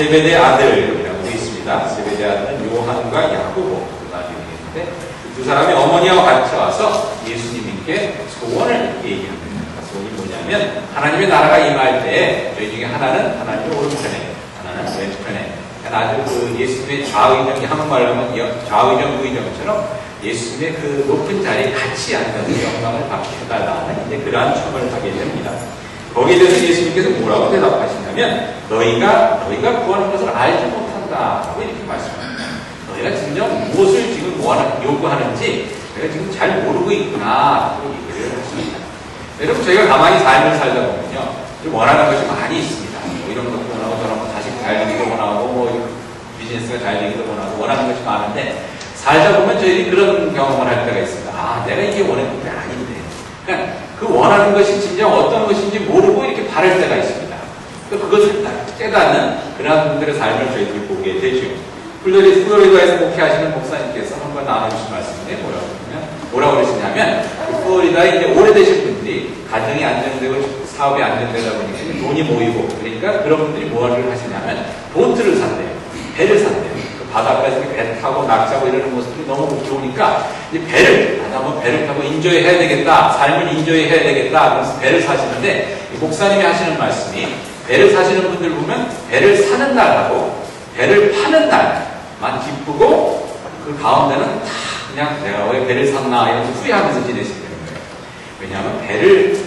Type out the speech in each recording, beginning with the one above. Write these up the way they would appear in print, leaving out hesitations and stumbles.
세베대 아들이라고 되어 있습니다. 세베대 아들은 요한과 야고보 나중에 있는데 두 사람이 어머니와 같이 와서 예수님께 소원을 얘기합니다. 소원이 뭐냐면 하나님의 나라가 임할 때 저희 중에 하나는 하나님의 오른편에 하나는 왼편에 아주 그 예수님의 좌의정, 한국말로 하면 좌의정, 우의정처럼 예수님의 그 높은 자리에 같이 앉아서 영광을 받게 해달라는 이제 그러한 첨언을 하게 됩니다. 거기에 대해서 예수님께서 뭐라고 대답하시냐면 너희가 구하는 것을 알지 못한다고 이렇게 말씀합니다. 너희가 진정 무엇을 지금 요구하는지 내가 지금 잘 모르고 있구나 라고 얘기를 하십니다. 여러분 저희가 가만히 삶을 살다 보면요 좀 원하는 것이 많이 있습니다. 뭐 이런 것도 원하고 저런 거 자식 잘 되기도 원하고 뭐 비즈니스가 잘 되기도 원하고 원하는 것이 많은데 살다 보면 저희들이 그런 경험을 할 때가 있습니다. 아 내가 이게 원했는 게 아닌데 그러니까 그 원하는 것이 진정 어떤 것인지 모르고 이렇게 바랄 때가 있습니다. 그것을 깨닫는 그런 분들의 삶을 저희들이 보게 되죠. 플로리다에서 목회하시는 목사님께서 한번 나눠주신 말씀인데 뭐라고 그러시냐면 플로리다에 이제 오래되신 분들이 가정이 안정되고 사업이 안정되다 보니까 돈이 모이고 그러니까 그런 분들이 뭐를 하시냐면 보트를 산대요. 배를 산대요. 바닷가에서 배 타고 낙차고 이러는 모습들이 너무 좋으니까 이제 배를 타고 인조해 해야 되겠다. 삶을 인조해 해야 되겠다. 그래서 배를 사시는데 목사님이 하시는 말씀이 배를 사시는 분들 보면 배를 사는 날하고 배를 파는 날만 기쁘고 그 가운데는 다 그냥 내가 왜 배를 샀나 이러면서 후회하면서 지내시는 거예요. 왜냐하면 배를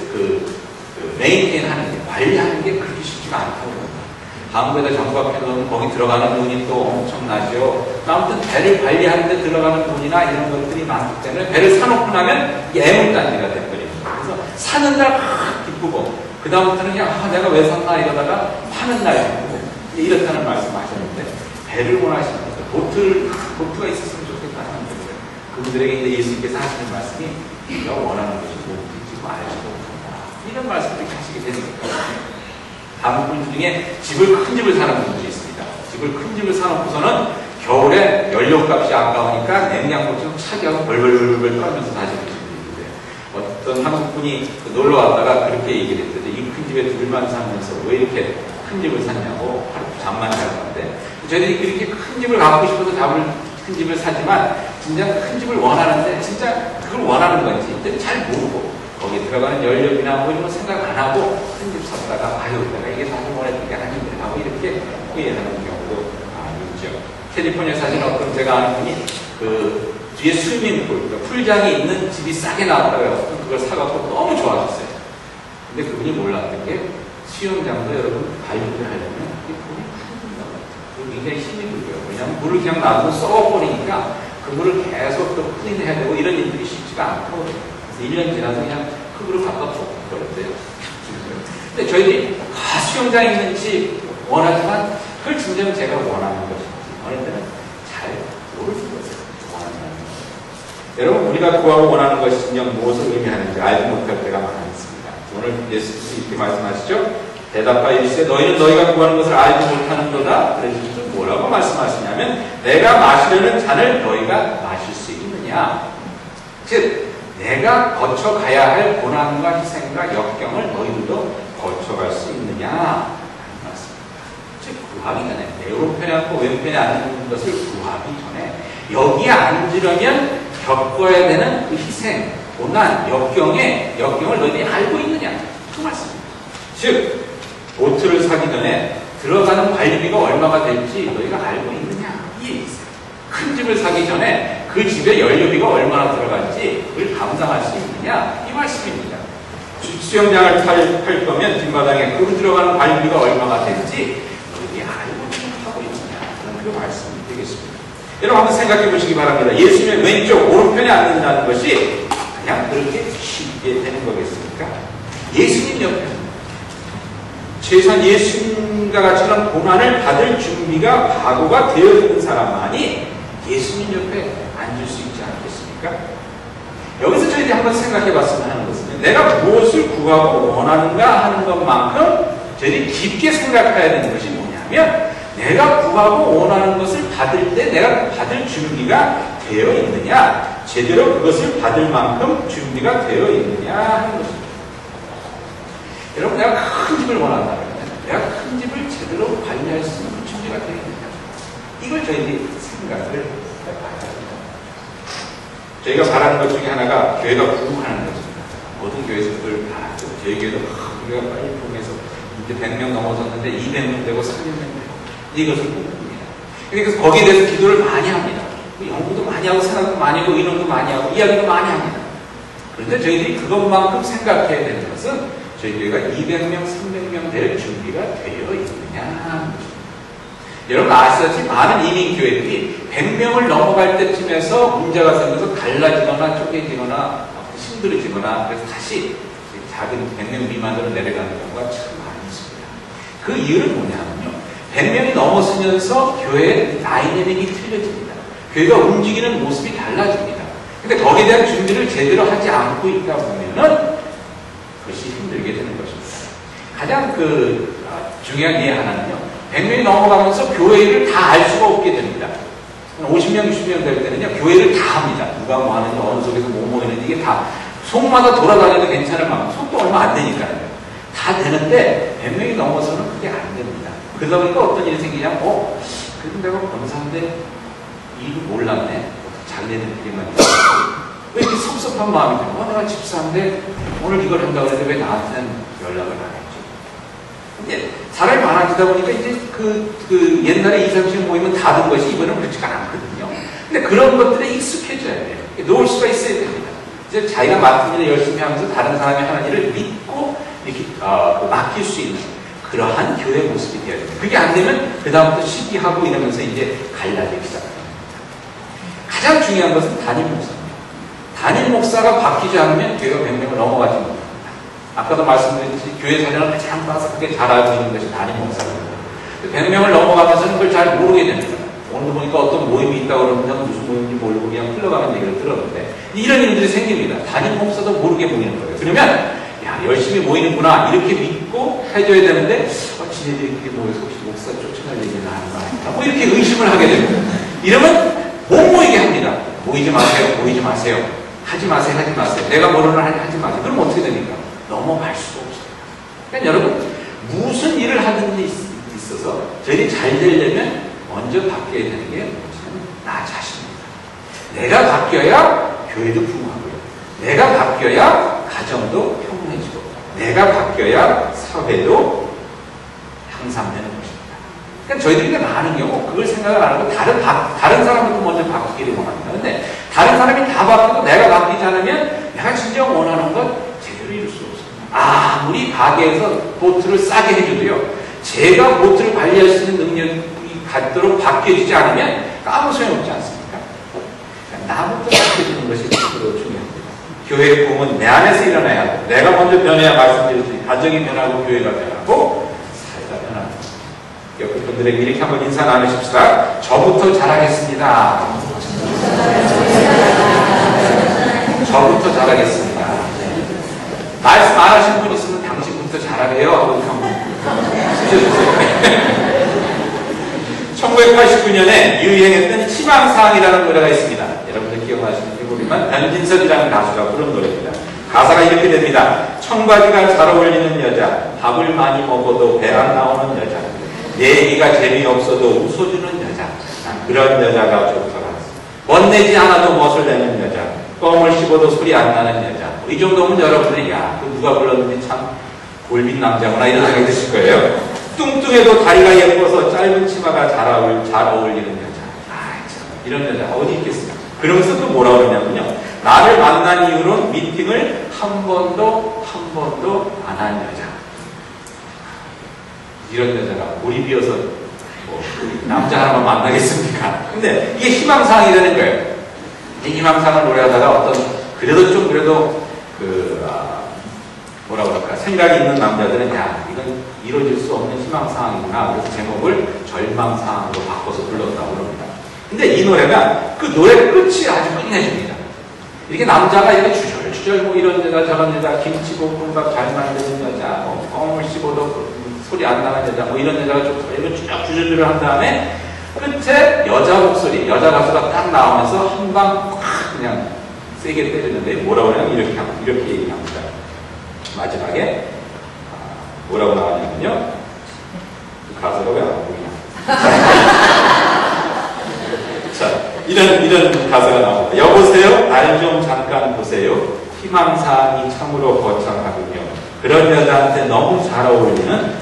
메인테인 하는 게 관리하는 게 그렇게 쉽지가 않다고 합니다. 한국에다 정박해 놓으면 거기 들어가는 돈이 또 엄청나죠. 아무튼 배를 관리하는 데 들어가는 돈이나 이런 것들이 많기 때문에 배를 사놓고 나면 애물단지가 돼버립니다. 그래서 사는 날 기쁘고 그 다음부터는 그냥 내가 왜 샀나 이러다가 파는 날 기쁘고 이렇다는 말씀하셨는데 배를 원하시는 보트가 있었으면 좋겠다는 거예요. 그분들에게 이제 예수님께서 하시는 말씀이 네가 원하는 것이 뭔지 지금 알지 못한다. 이런 말씀을 하시게 되는 거예요. 다른 분 중에 큰 집을 사는 분들이 있습니다. 큰 집을 사놓고서는 겨울에 연료값이 아까우니까 냉장고 좀 차게 하고 벌벌벌벌 떨면서 사시는 분들이 있는데 어떤 한국 분이 놀러 왔다가 그렇게 얘기를 했더니 이 큰 집에 둘만 살면서 왜 이렇게 큰 집을 샀냐고 잠만 잘 건데 저희들이 그렇게 큰 집을 갖고 싶어서 큰 집을 사지만 진짜 큰 집을 원하는데 진짜 그걸 원하는 건지 잘 모르고 거기에 들어가는 연료비나 뭐 이런 거 생각 안 하고 큰 집 샀다가 내가 이게 사실 원했던 게 아닌데 하고 이렇게 후회하는 경우도 있죠. 캘리포니아 사시는 어떤 제가 아는 분이 그 뒤에 스위밍풀, 그러니까 풀장이 있는 집이 싸게 나왔다고 해서 그걸 사갖고 너무 좋아졌어요. 근데 그분이 몰랐던 게 수영장도 여러분 관리를 하려면 그게 돈이 큰 돈이라고 해요. 굉장히 힘이 들고요. 왜냐하면 물을 그냥 놔두고 썩어버리니까 그 물을 계속 또 클린해야 되고 이런 일들이 쉽지가 않고 그래서 1년 지나서 그냥 흙으로 갖다 버렸대요. 근데 저희들이 수영장 있는 집 원하지만 그걸 진정 제가 원하는 것인지 어느 때는 잘 모르는 것을 원한다는 거예요. 여러분 우리가 구하고 원하는 것이 진정 무엇을 의미하는지 알지 못할 때가 많습니다. 오늘 예수님이 이렇게 말씀하시죠. 대답하여 이르시되 너희는 너희가 구하는 것을 알지 못하는도다. 그래서 뭐라고 말씀하시냐면 내가 마시려는 잔을 너희가 마실 수 있느냐. 즉 내가 거쳐가야 할 고난과 희생과 역경을 너희들도 거쳐갈 수 있느냐 하는 말씀입니다. 즉 구하기 전에 내 오른편에 앉고 왼편에 앉는 것을 구하기 전에 여기에 앉으려면 겪어야 되는 그 희생, 고난, 역경을 너희들이 알고 있느냐 그 말씀입니다. 즉 보트를 사기 전에 들어가는 관리비가 얼마가 될지 너희가 알고 있느냐 이 얘기세요. 큰 집을 사기 전에 그 집에 연료비가 얼마나 들어갈지 그걸 감당할 수 있느냐 이 말씀입니다. 수영장을 탈 거면 뒷마당에 그 들어가는 관리비가 얼마가 될지 너희들이 알고 하고 있느냐 그런 그 말씀이 되겠습니다. 여러분 한번 생각해 보시기 바랍니다. 예수님의 왼쪽 오른편에 앉는다는 것이 그냥 그렇게 쉽게 되는 거겠습니까? 예수님 옆에 최소한 예수님과 같이 그런 고난을 받을 준비가 각오가 되어 있는 사람만이 예수님 옆에 앉을 수 있지 않겠습니까? 여기서 저희들이 한번 생각해 봤으면 하는 것은 내가 무엇을 구하고 원하는가 하는 것만큼 저희들이 깊게 생각해야 되는 것이 뭐냐면 내가 구하고 원하는 것을 받을 때 내가 받을 준비가 되어 있느냐 제대로 그것을 받을 만큼 준비가 되어 있느냐 하는 것입니다. 여러분 내가 큰 집을 원한다면 내가 큰 집을 제대로 관리할 수 있는 준비가 이슈가 되겠느냐. 이걸 저희들이 생각을 해봐야 합니다. 저희가 바라는 것 중에 하나가 교회가 부흥하는 것입니다. 모든 교회에서 그걸 바라죠. 저희 교회도 우리가 빨리 부흥해서 이제 100명 넘어섰는데 200명 되고 300명 되고 이것을 꿈꿉니다. 그래서 거기에 대해서 기도를 많이 합니다. 연구도 많이 하고 생각도 많이 하고 의논도 많이 하고 이야기도 많이 합니다. 그런데 저희들이 그것만큼 생각해야 되는 것은 저희 교회가 200명, 300명 될 준비가 되어 있느냐. 여러분 아시다시피 많은 이민교회들이 100명을 넘어갈 때쯤에서 문제가 생겨서 갈라지거나 쪼개지거나 힘들어지거나 그래서 다시 작은 100명 미만으로 내려가는 경우가 참 많이 있습니다. 그 이유는 뭐냐면요. 100명이 넘어서면서 교회의 다이내믹이 틀려집니다. 교회가 움직이는 모습이 달라집니다. 근데 거기에 대한 준비를 제대로 하지 않고 있다 보면은 그것이 힘들게 되는 것입니다. 가장 중요한 이해 하나는요. 100명이 넘어가면서 교회를 다 알 수가 없게 됩니다. 50명, 60명 될 때는요. 교회를 다 합니다. 누가 뭐 하는지 어느 속에서 뭐 모이는지 이게 다 속마다 돌아다녀도 괜찮을 만큼 속도 얼마 안 되니까요. 다 되는데 100명이 넘어서는 그게 안 됩니다. 그러다 보니까 어떤 일이 생기냐면 그래도 내가 권사인데 이거 몰랐네. 자기네들끼리만 왜 이렇게 섭섭한 마음이 들어? 내가 집사인데 오늘 이걸 한다고 했는데 왜 나한테는 연락을 안 했지? 근데 사람이 많아지다 보니까 이제 옛날에 20, 30명 모이면 다 든 것이 이번에는 그렇지가 않거든요. 근데 그런 것들에 익숙해져야 돼요. 놓을 수가 있어야 됩니다. 이제 자기가 맡은 일을 열심히 하면서 다른 사람이 하는 일을 믿고 이렇게 맡길 수 있는 그러한 교회 모습이 되어야 됩니다. 그게 안 되면 그다음부터 시기하고 이러면서 이제 갈라지기 시작합니다. 가장 중요한 것은 담임 목사입니다. 담임 목사가 바뀌지 않으면 교회가 100명을 넘어가지 못합니다. 아까도 말씀드렸듯이 교회 사령을 가장 빠삭하게 잘 알고 있는 것이 담임 목사입니다. 100명을 넘어가면서는 그걸 잘 모르게 됩니다. 오늘도 보니까 어떤 모임이 있다고 그러면 무슨 모임인지 모르고 그냥 흘러가는 얘기를 들었는데 이런 일들이 생깁니다. 담임 목사도 모르게 모이는 거예요. 그러면 열심히 모이는구나 이렇게 믿고 해줘야 되는데 지네들끼리 모여서 혹시 목사 쫓아갈 얘기는 하는 거 아닌가 뭐 이렇게 의심을 하게 됩니다. 이러면 못 모이게 합니다. 모이지 마세요. 모이지 마세요. 하지 마세요. 하지 마세요. 내가 모르는 한 하지 마세요. 그럼 어떻게 됩니까? 넘어갈 수가 없어요. 그러니까 여러분 무슨 일을 하든지 있어서 저희들이 잘 되려면 먼저 바뀌어야 되는 게 뭐냐면 나 자신입니다. 내가 바뀌어야 교회도 부흥하고요. 내가 바뀌어야 가정도 평온해지고 내가 바뀌어야 사회도 향상되는 것입니다. 그러니까 저희들이 많은 경우 그걸 생각을 안 하고 다른 사람부터 먼저 바뀌기를 원합니다. 근데 다른 사람이 다 바뀌고 내가 바뀌지 않으면 내가 진짜 원하는 건 제대로 이룰 수 없습니다. 아무리 가게에서 보트를 싸게 해줘도요. 제가 보트를 관리할 수 있는 능력이 갖도록 바뀌어지지 않으면 아무 소용없지 않습니까? 그러니까 나부터 바뀌어지는 것이 중요합니다. 교회의 부흥은 내 안에서 일어나야 하고 내가 먼저 변해야 말씀드렸듯이 가정이 변하고 교회가 변하고 사회가 변합니다. 옆에 분들에게 이렇게 한번 인사 나누십시다. 저부터 잘하겠습니다. 저부터 잘하겠습니다. 말씀 안 하신 분 있으면 당신부터 잘하래요 하고 한번 쓰셔주세요. 1989년에 유행했던 희망사항이라는 노래가 있습니다. 여러분들 기억나시는지 모르지만 변진섭이라는 가수가 부른 노래입니다. 가사가 이렇게 됩니다. 청바지가 잘 어울리는 여자, 밥을 많이 먹어도 배 안 나오는 여자, 내 얘기가 재미없어도 웃어주는 여자, 난 그런 여자가 좋더라. 멋내지 않아도 멋을 내는 여자, 껌을 씹어도 소리 안 나는 여자. 이 정도면 여러분들이 그 누가 불렀는지 참 골빈 남자구나 이런 생각이 드실 거예요. 뚱뚱해도 다리가 예뻐서 짧은 치마가 잘 어울리는 여자. 참 이런 여자 어디 있겠습니까? 그러면서 또 뭐라 그러냐면요. 나를 만난 이후로 미팅을 한 번도 안 한 여자. 이런 여자가 몰입이어서 남자 하나만 만나겠습니까? 근데 이게 희망사항이 되는 거예요. 이 희망사항을 노래하다가 그래도 뭐라 그럴까 생각이 있는 남자들은 이건 이루어질 수 없는 희망사항이구나. 그래서 제목을 절망사항으로 바꿔서 불렀다고 그럽니다. 근데 이 노래가 그 노래 끝이 아주 끝내줍니다. 이렇게 남자가 이렇게 주절주절 뭐 이런 여자 저런 여자 김치볶음밥 잘 만드는 여자 껌을 씹어도 소리 안 나는 여자 뭐 이런 여자가 좀 이렇게 쭉 주절주절 한 다음에 끝에 여자 목소리 여자 가수가 딱 나오면서 한 방 콱 그냥 세게 때리는데 뭐라고 하냐면 이렇게 얘기합니다. 마지막에 뭐라고 나왔냐면요. 그 가사가 왜 안 보이냐. 이런 가사가 나옵니다. 여보세요? 날 좀 잠깐 보세요. 희망사항이 참으로 거창하군요. 그런 여자한테 너무 잘 어울리는 난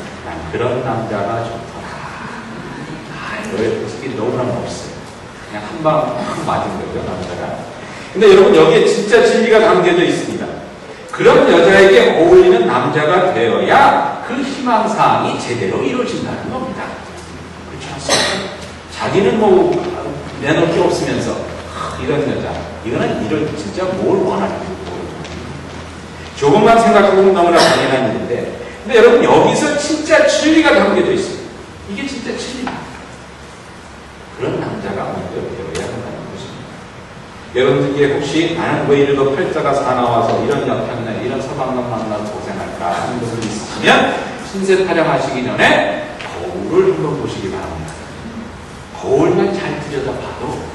그런 남자가 좋더라. 너의 모습이 너무나 없어요. 그냥 한 방 맞은 거죠, 남자가. 근데 여러분, 여기에 진짜 진리가 담겨져 있습니다. 그런 여자에게 어울리는 남자가 되어야 그 희망사항이 제대로 이루어진다는 겁니다. 그렇지 않습니까? 자기는 뭐 내놓을 게 없으면서 이런 여자, 이거는 이런 진짜 뭘 원하는지 모르겠어요. 조금만 생각해보면 너무나 당연한 일인데, 근데 여러분 여기서 진짜 진리가 담겨져 있습니다. 이게 진짜 진리입니다. 그런 남자가 먼저 되어야 한다는 것입니다. 여러분들께 혹시 나는 왜 이래도 팔자가 사나워서 이런 역형이나 이런 서방만 만나서 고생할까 하는 분들 있으시면 신세 타령하시기 전에 거울을 한번 보시기 바랍니다. 거울만 잘 들여다봐도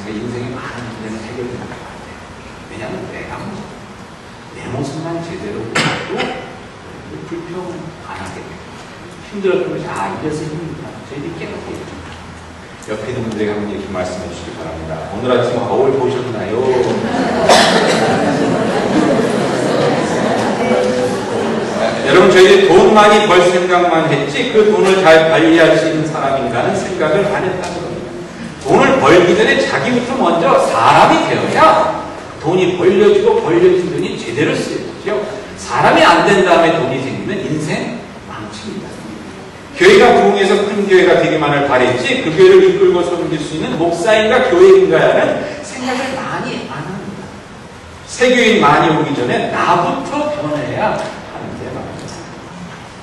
인생의 많은 문제는 해결되는 것 같아요. 왜냐하면 내가 내 모습만 제대로 보고 불평 안 하게 돼요. 힘들었던 것이 이래서 힘들다. 저희들이 깨닫게 해줍니다. 옆에 있는 분들에게 한번 이렇게 말씀해 주시기 바랍니다. 오늘 아침 거울 보셨나요? 여러분, 저희들이 돈 많이 벌 생각만 했지 그 돈을 잘 관리할 수 있는 사람인가는 생각을 안 했다는 겁니다. 돈을 벌기 전에 자기부터 먼저 사람이 되어야 돈이 벌려지고 벌려진 돈이 제대로 쓰여지죠. 사람이 안 된 다음에 돈이 생기면 인생 망칩니다. 교회가 부흥해서 큰 교회가 되기만을 바랬지 그 교회를 이끌고 섬길 수 있는 목사인가 교회인가라는 생각을 많이 안 합니다. 새 교인 많이 오기 전에 나부터 변해야 하는데 말입니다.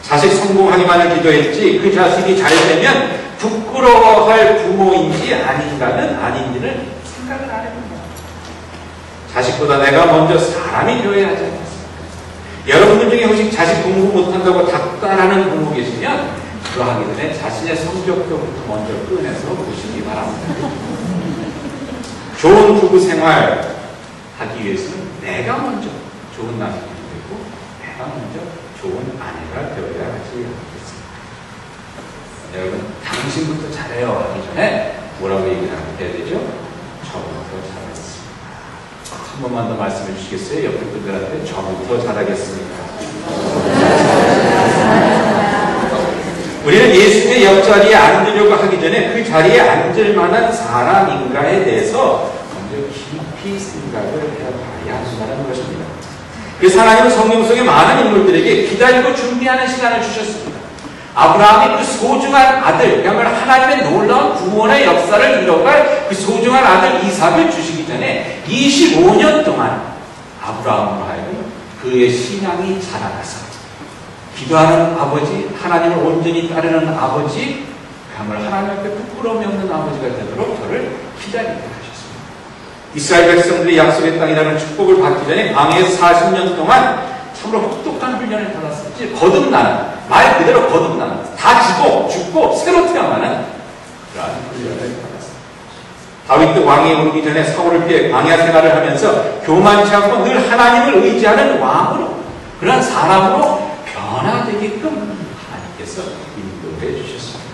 자식 성공하기만을 기도했지 그 자식이 잘 되면 부끄러워할 부모인지 아닌지를 생각을 안 해봅니다. 자식보다 내가 먼저 사람이 되어야 하지 않습니까? 여러분들 중에 혹시 자식 공부 못한다고 닥달하는 부모 계시면 그거 하기 전에 자신의 성적표부터 먼저 꺼내서 보시기 바랍니다. 좋은 부부 생활 하기 위해서는 내가 먼저 좋은 남편이 되고 내가 먼저 좋은 아내가 되어야 하지 않겠습니까? 여러분, 당신부터 잘해요 하기 전에 뭐라고 얘기를 해야 되죠? 저부터 잘하겠습니다. 한 번만 더 말씀해 주시겠어요? 옆에 분들한테 저부터 잘하겠습니다. 우리는 예수님의 옆자리에 앉으려고 하기 전에 그 자리에 앉을 만한 사람인가에 대해서 먼저 깊이 생각을 해봐야 한다는 것입니다. 그래서 하나님은 성경 속의 많은 인물들에게 기다리고 준비하는 시간을 주셨습니다. 아브라함이 그 소중한 아들, 그야말로 하나님의 놀라운 구원의 역사를 이뤄갈 그 소중한 아들 이삭을 주시기 전에 25년 동안 아브라함으로 하여금 그의 신앙이 자라나서 기도하는 아버지, 하나님을 온전히 따르는 아버지, 그야말로 하나님 앞에 부끄러움이 없는 아버지가 되도록 저를 기다리게 하셨습니다. 이스라엘 백성들이 약속의 땅이라는 축복을 받기 전에 광야에서 40년 동안 참으로 혹독한 훈련을 받았었지, 거듭나는, 말 그대로 거듭나는, 다 죽고 새로 태어나는 그러한 훈련을 받았습니다. 다윗도 왕위에 오르기 전에 사울을 피해 광야 생활을 하면서 교만치 않고 늘 하나님을 의지하는 왕으로, 그런 사람으로 변화되게끔 하나님께서 인도해 주셨습니다.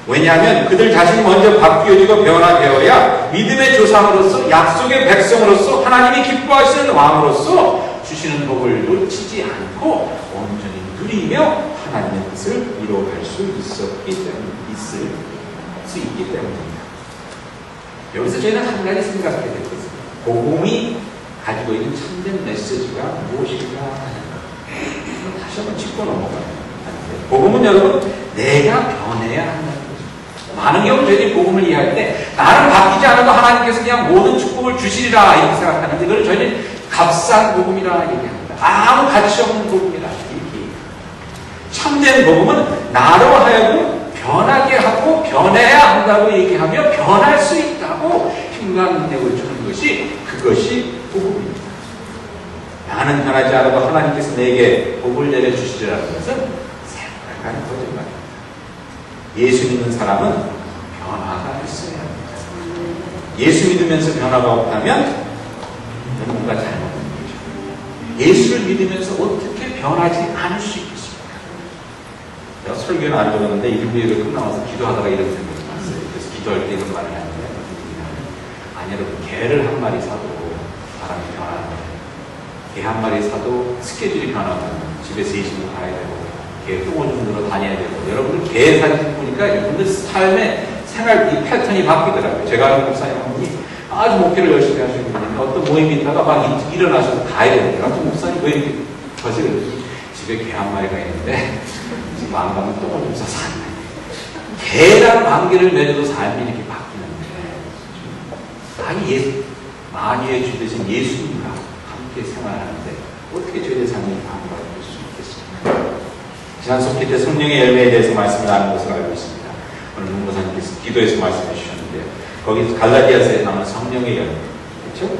왜냐하면 그들 자신이 먼저 바뀌어지고 변화되어야 믿음의 조상으로서, 약속의 백성으로서, 하나님이 기뻐하시는 왕으로서 주시는 복을 놓치지 않고 온전히 누리며 하나님의 뜻을 이루어갈 수 있기 때문입니다. 여기서 저희는 한 가지 생각하게 되겠습니다. 복음이 가지고 있는 참된 메시지가 무엇인가 하는 것. 다시 한번 짚고 넘어가요. 복음은 여러분, 내가 변해야 한다는 거죠. 많은 경우 저희들이 복음을 이해할 때 나는 바뀌지 않아도 하나님께서 그냥 모든 축복을 주시리라 이렇게 생각하는데, 그걸 저희는 값싼 복음이라 얘기합니다. 아무 가치 없는 복음이라 이렇게. 참된 복음은 나로 하여금 변하게 하고 변해야 한다고 얘기하며 변할 수 있다고 힘감내고 주는 것이, 그것이 복음입니다. 나는 변하지 않아도 하나님께서 내게 복을 내려주시리라는 것은 새빨간 거짓말입니다. 예수 믿는 사람은 변화가 있어야 합니다. 예수 믿으면서 변화가 없다면 뭔가 잘못된 거죠. 예수를 믿으면서 어떻게 변하지 않을 수 있겠습니까? 제가 설교는 안 들었는데 일부에도 끝나와서 기도하다가 이런 생각이 났어요. 그래서 기도할 때 이런 말을 하는데, 아니 여러분, 개를 한 마리 사도 사람이 변하는 거예요. 개 한 마리 사도 스케줄이 변하고 집에 3시간 가야 되고 개 똥오줌 들어 다녀야 되고, 여러분들 개 사진 보니까 여러분들 삶의 생활 이 패턴이 바뀌더라고요. 제가 아는 목사님 한 분이 아주 목회를 열심히 하시는 분인데 어떤 모임이 있다가 막 일어나셔서 가야 되는데, 아주 목사님 왜 이렇게 거실을, 집에 개 한 마리가 있는데 지금 안 가면 똥오줌 싸서 안 돼. 개랑 관계를 맺어도 삶이 이렇게 바뀌는데, 만유의 주 되신 예수님과 함께 생활하는데 어떻게 저희의 삶이 바뀌어질 수 있겠습니까? 지난 수업 때 성령의 열매에 대해서 말씀을 나눈 것을 알고 있습니다. 오늘 문고사님께서 기도에서 말씀해 주셨는데요. 거기 갈라디아서에 나오는 성령의 열매, 그렇죠?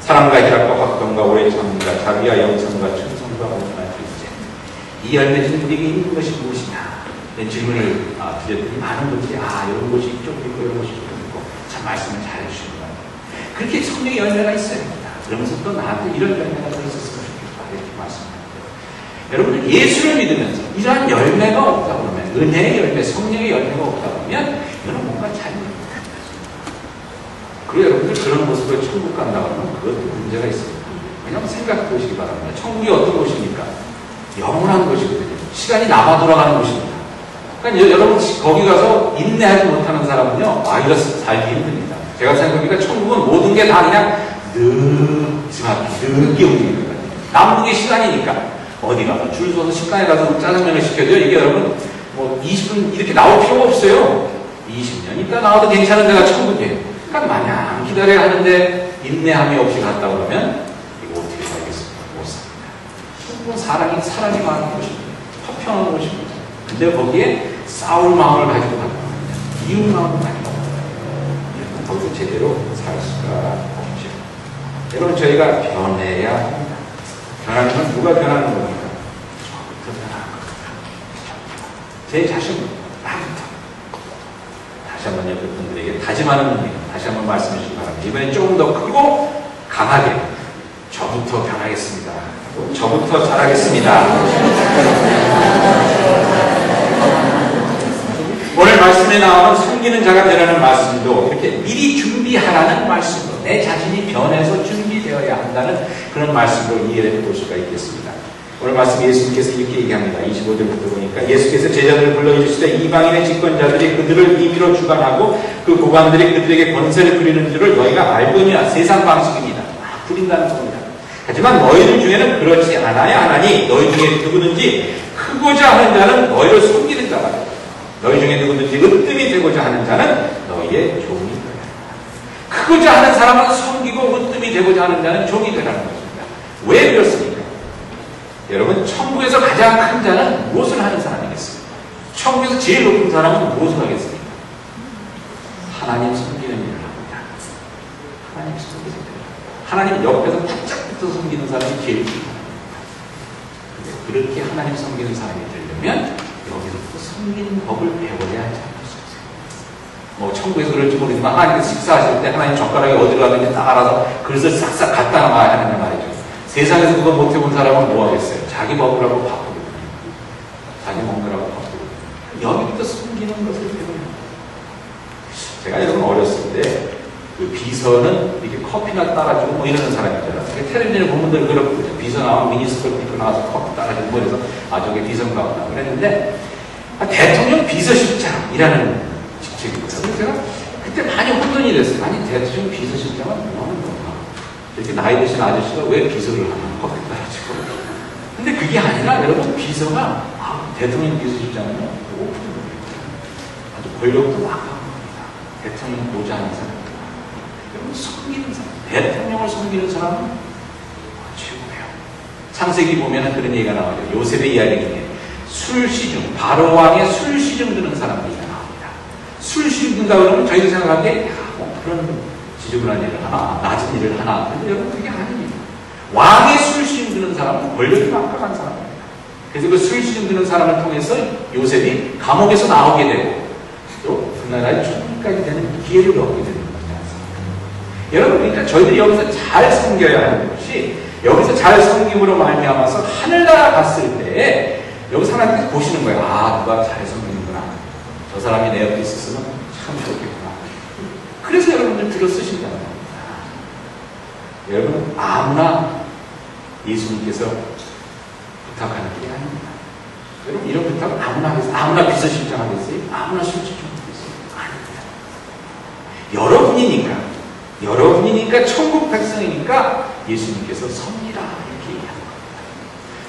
사랑과 희락과 확동과 오래 참음과 자비와 영성과 충성과 온전한 존재. 이 열매 중에 우리에게 있는 것이 무엇이냐? 내 질문을 드렸더니 많은 분들이 이런 것이 좀 있고 이런 것이 좀 있고, 참 말씀을 잘 해주시는 것 같아요. 그렇게 성령의 열매가 있어야 됩니다. 그러면서 또 나한테 이런 열매가 더 있었으면 좋겠다, 이렇게 말씀합니다. 여러분들 예수를 믿으면서 이러한 열매가 없다 그러면, 은혜의 열매, 성령의 열매가 없다 그러면 이거는 뭔가 잘못된 거예요. 그리고 여러분들 그런 모습으로 천국 간다 그러면 그것도 문제가 있습니다. 왜냐하면 생각해 보시기 바랍니다. 천국이 어떤 곳입니까? 영원한 곳이거든요. 시간이 남아 돌아가는 곳입니다. 그러니까 여러분 거기 가서 인내하지 못하는 사람은요, 이거 살기 힘듭니다. 제가 생각하니까 천국은 모든 게 다 그냥 늦게 움직이는 거예요. 남북의 시간이니까 어디 가서 줄 서서 식당에 가서 짜장면을 시켜도요, 이게 여러분 뭐 20분 이렇게 나올 필요가 없어요. 20년 있다 나와도 괜찮은 데가 천국이에요. 그러니까 마냥 기다려야 하는데 인내함이 없이 갔다 그러면 이거 어떻게 살겠습니까? 못 삽니다. 천국은 사람이 많은 곳입니다. 화평한 곳입니다. 근데 거기에 싸울 마음을 가지고 갔다 옵니다. 이웃 마음을 가지고 갔다 옵니다. 거기서 제대로 살 수가 없죠. 여러분, 저희가 변해야 합니다. 변하는 건 누가 변하는 겁니까? 저부터 변하는 겁니다. 제 자신, 나부터. 다시 한번 옆에 분들에게 다짐하는 분들, 다시 한번 말씀해 주시기 바랍니다. 이번엔 조금 더 크고 강하게 저부터 변하겠습니다. 저부터 잘하겠습니다. 오늘 말씀에 나오는 섬기는 자가 되라는 말씀도 이렇게 미리 준비하라는 말씀으로, 내 자신이 변해서 준비되어야 한다는 그런 말씀으로 이해해 볼 수가 있겠습니다. 오늘 말씀 예수님께서 이렇게 얘기합니다. 25절부터 보니까 예수께서 제자들을 불러 이르시되 이방인의 집권자들이 그들을 임의로 주관하고 그 고관들이 그들에게 권세를 부리는 줄을 너희가 알거니와. 세상 방식입니다. 부린다는 겁니다. 하지만 너희들 중에는 그렇지 않아야 하나니 너희 중에 누구든지 크고자 하는 자는 너희를 섬기는 자가, 너희 중에 누구든지 으뜸이 되고자 하는 자는 너희의 종이 되라. 크고자 하는 사람은 섬기고 으뜸이 되고자 하는 자는 종이 되라는 것입니다. 왜 그렇습니까? 여러분, 천국에서 가장 큰 자는 무엇을 하는 사람이겠습니까? 천국에서 제일 높은 사람은 무엇을 하겠습니까? 하나님 섬기는 일을 합니다. 하나님 섬기는 일. 하나님 옆에서 바짝 붙어 섬기는 사람이 제일 중요합니다. 그렇게 하나님 섬기는 사람이 되려면 여기서부터 섬기는 법을 배워야 하지 않을 수 없어요. 뭐 천국에서 그럴지 모르지만 하나님께서 식사하실 때 하나님 젓가락이 어디로 가든지 딱 알아서 그릇을 싹싹 갖다 놔야 하는 말이죠. 세상에서 그거 못 해본 사람은 뭐 하겠어요? 자기 먹으라고 바쁘거든요. 자기 먹느라고 바쁘거든요. 여기부터 숨기는 것을 배워요. 제가 여러분 어렸을 때 그 비서는 이렇게 커피나 따라주고 뭐 이러는 사람이잖아요. 텔레비전을 보면 늘 그렇거든요. 비서 나오면 미니스커트 입고 나와서 커피 따라주고 뭐 이래서 저게 비서인가 보다 그랬는데, 대통령 비서실장이라는 직책이거든요. 제가 그때 많이 혼돈이 됐어요. 아니, 대통령 비서실장은 뭐 하는 건가? 이렇게 나이 드신 아저씨가 왜 비서를 하나 커피 따라주고. 근데 그게 아니라 여러분, 비서가 대통령 비서실장은요, 아주 권력도 막강한 겁니다. 대통령 보좌하는 사람, 여러분 섬기는 사람, 대통령을 섬기는 사람은 최고예요. 창세기 보면은 그런 얘기가 나와요. 요셉의 이야기 중에 술시중, 바로 왕의 술시중 드는 사람들이 나옵니다. 술시중 든다 그러면 저희도 생각하기에 뭐 그런 지저분한 일을 하나, 낮은 일을 하나. 근데 여러분 그게 아닙니다. 왕의 술시중 드는 사람은 권력이 막강한 사람입니다. 그래서 그 술시중 드는 사람을 통해서 요셉이 감옥에서 나오게 되고 또 그 나라의 총리까지 되는 기회를 얻게 되는 거지 않습니까? 여러분, 그러니까 저희들이 여기서 잘 섬겨야 하는 것이, 여기서 잘 섬김으로 말미암아서 하늘나라 갔을 때 여기서 하나님께서 보시는 거예요. 누가 잘 섬기는구나. 저 사람이 내 옆에 있었으면 참 좋겠구나. 그래서 여러분들 들어 쓰신다는 겁니다. 여러분, 아무나 예수님께서 부탁하는 게 아닙니다. 여러분, 이런 부탁은 아무나 하겠어요? 아무나 비서 신청하겠어요? 아무나 술집 좀 하겠어요? 아닙니다. 여러분이니까 천국 백성이니까 예수님께서 섭니다 이렇게 얘기하는 겁니다.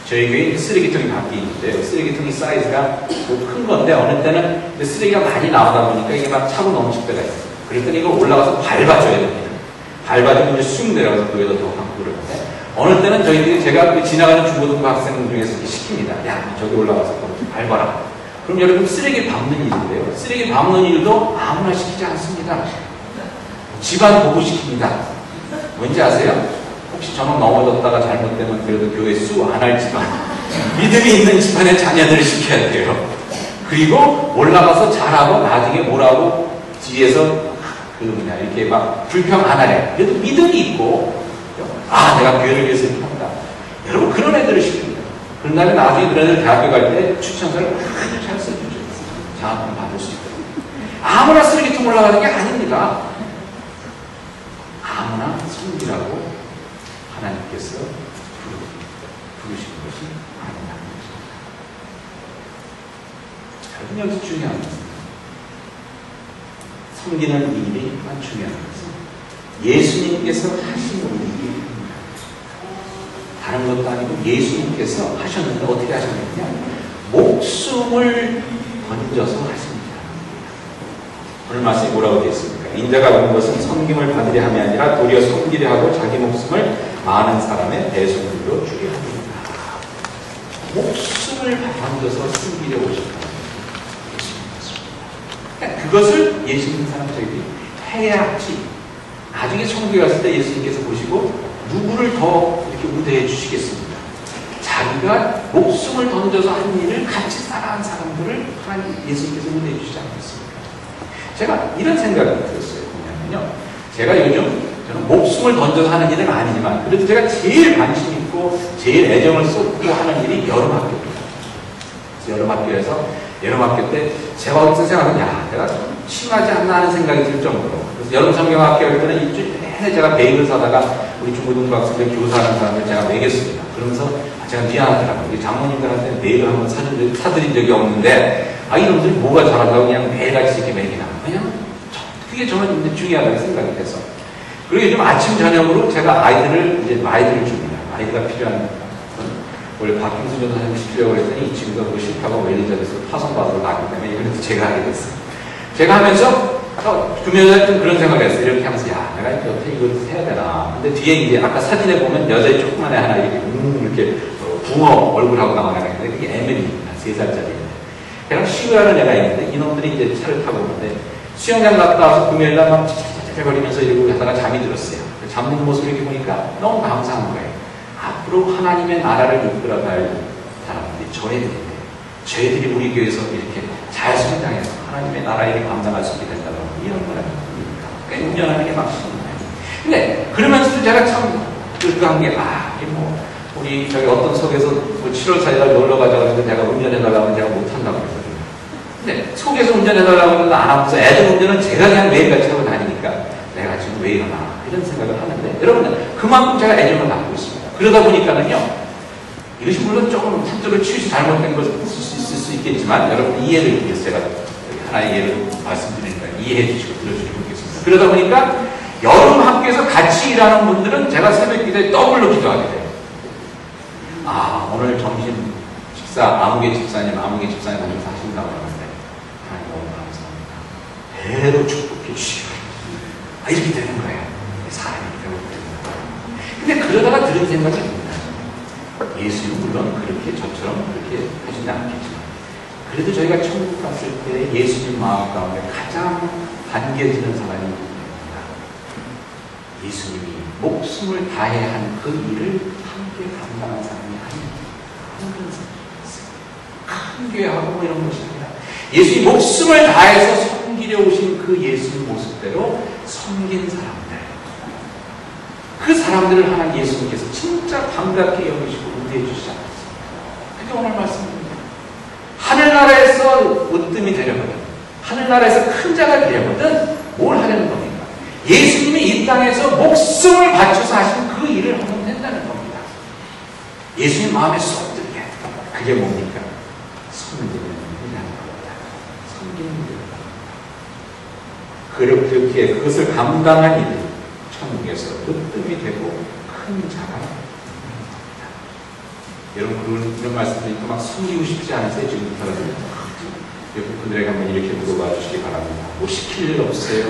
저희 교회에 쓰레기통이 밖에 있는데요. 쓰레기통이 사이즈가 큰 건데 어느 때는 쓰레기가 많이 나오다 보니까 이게 막 차고 넘칠 때가 있어요. 그랬더니 이걸 올라가서 밟아줘야 됩니다. 밟아주면 이제 쑥 내려가서 그 위에다 더 담고 그러는데 어느 때는 저희들이 제가 지나가는 중고등부 학생 중에서 이렇게 시킵니다. 야, 저기 올라가서 밟아라. 그럼 여러분 쓰레기 밟는 일인데요. 쓰레기 밟는 일도 아무나 시키지 않습니다. 집안 보고 시킵니다. 왠지 아세요? 혹시 저는 넘어졌다가 잘못되면 그래도 교회 수 안 할 집안, 믿음이 있는 집안의 자녀들을 시켜야 돼요. 그리고 올라가서 잘하고 나중에 뭐라고 뒤에서 이렇게 막 불평 안 하래. 그래도 믿음이 있고, 아, 내가 교회를 위해서 이렇게 한다. 여러분, 그런 애들을 시킵니다. 그런 다음에 나중에 그런 애들 대학교 갈 때 추천서를 아주 잘 써주죠. 장학금 받을 수 있도록. 아무나 쓰레기통 올라가는 게 아닙니다. 아무나 섬기라고 하나님께서 부르신 것이 아니라는 것입니다. 여러분, 여기서 중요한 것은 섬기는 일이만 중요한 것은 예수님께서 하신 일입니다. 다른 것도 아니고 예수님께서 하셨는데 어떻게 하셨느냐? 목숨을 던져서 하십니다. 오늘 말씀이 뭐라고 되어 있습니까? 인자가 온 것은 섬김을 받으려 함이 아니라 도리어 섬기려 하고 자기 목숨을 많은 사람의 대속물로 주려 합니다. 목숨을 던져서 섬기려 오셨다. 그것을 예수 믿는 사람 저희들이 해야지 나중에 천국에 갔을 때 예수님께서 보시고 누구를 더 이렇게 우대해 주시겠습니까? 자기가 목숨을 던져서 한 일을 같이 따라한 사람들을 하나님 예수님께서 우대해 주시지 않겠습니까? 제가 이런 생각이 들었어요. 뭐냐면요, 제가 요즘 저는 목숨을 던져서 하는 일은 아니지만 그래도 제가 제일 관심 있고 제일 애정을 쏟고 하는 일이 여름학교입니다. 여름학교 때 제가 어떤 생각은 내가 좀 심하지 않나 하는 생각이 들 정도로. 그래서 여름성경학교 할 때는 일주일 내내 제가 베이글 사다가 우리 중고등부 학생들 교사하는 사람들 제가 먹였습니다. 그러면서 제가 미안하더라고요. 우리 장모님들한테 베이글 한번 사드린 적이 없는데 이놈들이 뭐가 잘한다고 그냥 매일같이 이렇게 먹이나. 왜냐면 그게 저는 중요하다고 생각이 돼서. 그리고 요즘 아침 저녁으로 제가 아이들을 줍니다. 아이가 필요한 원래 박형수 전도사님 시키려고 그랬더니 이 친구가 뭐 싫다고 멜리전에서 파송받으러 가기 때문에 이번에도 제가 하게 됐어요. 제가 하면서 금요일에 그런 생각을 했어요. 이렇게 하면서 내가 이제 어떻게 이걸 해야 되나. 근데 뒤에 이제 아까 사진에 보면 여자애 조그만 애 하나 이렇게 붕어 얼굴하고 나온 애가 있는데 그게 에밀리입니다. 3살짜리인데. 걔랑 시우라는 애가 있는데 이놈들이 이제 차를 타고 오는데 수영장 갔다 와서 금요일날 막 찌릿찌릿거리면서 이러고 하다가 잠이 들었어요. 잠든 모습을 이렇게 보니까 너무 감사한 거예요. 앞으로 하나님의 나라를 이끌어갈 사람들이 저희들인데 저희들이 우리 교회에서 이렇게 잘 순장해서 하나님의 나라 일을 감당할 수 있게 된다고 이런 거랍니다. 그러니까 운전하는 게 막히는 거예요. 근데 그러면서도 제가 참 그한 게 이게 뭐 우리 저기 어떤 속에서 뭐 7월 4일 놀러 가자고 했는데 내가 운전해달라고 하면 제가 못한다고 그랬거든요. 근데 속에서 운전해달라고 하면 안 하면서 애들 운전은 제가 그냥 매일같이 하고 다니니까 내가 지금 왜 이러나 이런 생각을 하는데 여러분들 그만큼 제가 애정을 갖고 있습니다. 그러다 보니까는요, 이것이 물론 조금 풍조를 취해서 잘못된 것을 있을 수 있겠지만, 여러분 이해를 위해서 제가 하나의 예를 말씀드리니까 이해해 주시고 들어주시면 좋겠습니다. 그러다 보니까 여름 학교에서 같이 일하는 분들은 제가 새벽 기도에 더블로 기도하게 돼요. 오늘 점심 식사 아무개 집사님한테 하신다고 하는데, 하나님 너무 감사합니다. 배로 축복해 주시고, 이렇게 되는 거예요. 사람이 근데 그러다가 들은 생각이 있습니다. 예수는 물론 그렇게 저처럼 그렇게 하지는 않겠지만 그래도 저희가 천국 갔을 때 예수님 마음 가운데 가장 반겨지는 사람이 누구입니까? 예수님이 목숨을 다해 한 그 일을 함께 감당한 사람이 아닙니다. 그런 사람이 있어요. 큰 교회하고 이런 것이 아니라 예수님이 목숨을 다해서 섬기려 오신 그 예수님 모습대로 섬긴 사람들, 그 사람들을 하나님 예수님께서 진짜 반갑게 여기시고 우대해 주시지 않았습니까? 그게 오늘 말씀입니다. 하늘나라에서 으뜸이 되려거든, 하늘나라에서 큰 자가 되려거든 뭘 하려는 겁니까? 예수님이 이 땅에서 목숨을 바쳐서 하신 그 일을 하면 된다는 겁니다. 예수님 마음에 쏙 들게. 그게 뭡니까? 섬기는 일이라는 겁니다. 섬기는 일. 그렇게 그것을 감당한 일이 천국에서 으뜸이 되고 큰 자가 됩니다. 여러분 그런 말씀 드리니까 막 숨기고 싶지 않으세요? 지금부터라도 옆에 분들에게 한번 이렇게 물어봐 주시기 바랍니다. 뭐 시킬 일 없어요?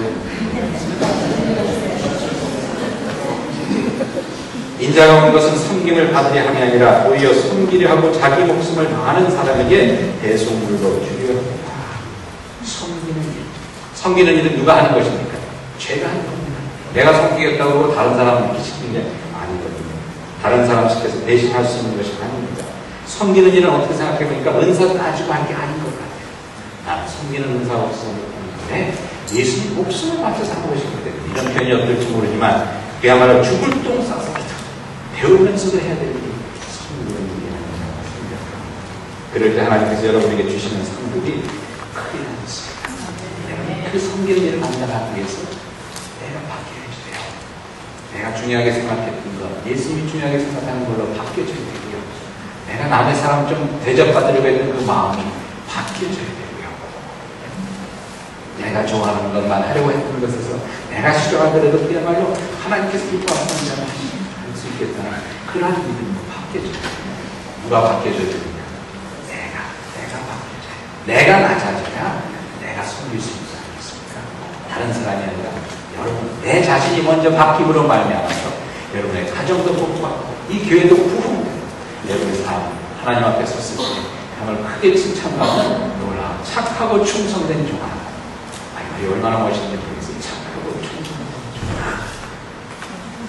인자가 온 것은 섬김을 받으려 함이 아니라 오히려 섬기려 하고 자기 목숨을 다하는 사람에게 대속물로 주려 합니다. 섬기는 일. 섬기는 일은 누가 하는 것입니까? 죄가 하는 겁니다. 내가 섬기겠다고 하고 다른 사람을 이렇게 시키는 게 아니거든요. 다른 사람 시켜서 대신할 수 있는 것이 아닙니다. 섬기는 일은 어떻게 생각해보니까 은사 따지고 하는 게 아닌 것 같아요. 나는 섬기는 은사가 없어서 못하는데 예수님 목숨을 바쳐서 하고 계시기 때문에 이런 표현이 어떨지 모르지만 그야말로 죽을 똥 싸서 배우면서도 해야 될 일이 섬기는 일이라는 생각합니다. 그럴 때 하나님께서 여러분에게 주시는 상급이 크게 않습니다. 그 섬기는 일을 감당하기 위해서 내가 바뀌어 해주세요. 내가 중요하게 생각했던 것, 예수님이 중요하게 생각하는 걸로 바뀌어져야 되고요. 내가 남의 사람 좀 대접받으려고 했던 그 마음이 바뀌어져야 되고요. 내가 좋아하는 것만 하려고 했던 것에서 내가 싫어하더라도 그야말로 하나님께서 기뻐하시는 일을 할 수 있겠다는 그러한 믿음으로 바뀌어져야 됩니다. 누가 바뀌어져야 됩니까? 내가 바뀌어져야 돼요. 내가 낮아져야 내가 섬길 수 있지 않겠습니까? 다른 사람이 아니라 여러분 내 자신이 먼저 바뀜으로 말미암아서 여러분의 가정도 복받고 이 교회도 부흥되고 여러분의 삶 하나님 앞에 섰을 때 하나님을 크게 칭찬받는 놀라운 착하고 충성된 종아. 아이고 얼마나 멋있는지 모르겠어요. 착하고 충성된 종아.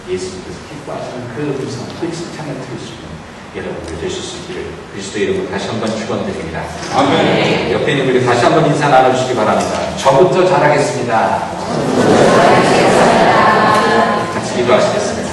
예수님께서 기뻐하시는 그 음성, 그 칭찬을 들을 수 있는 여러분들 되실 수 있기를 그리스도의 이름으로 다시 한번 축원드립니다. 아멘. 옆에 있는 분이 다시 한번 인사 나눠주시기 바랍니다. 저부터 잘하겠습니다. 같이 기도하시겠습니다.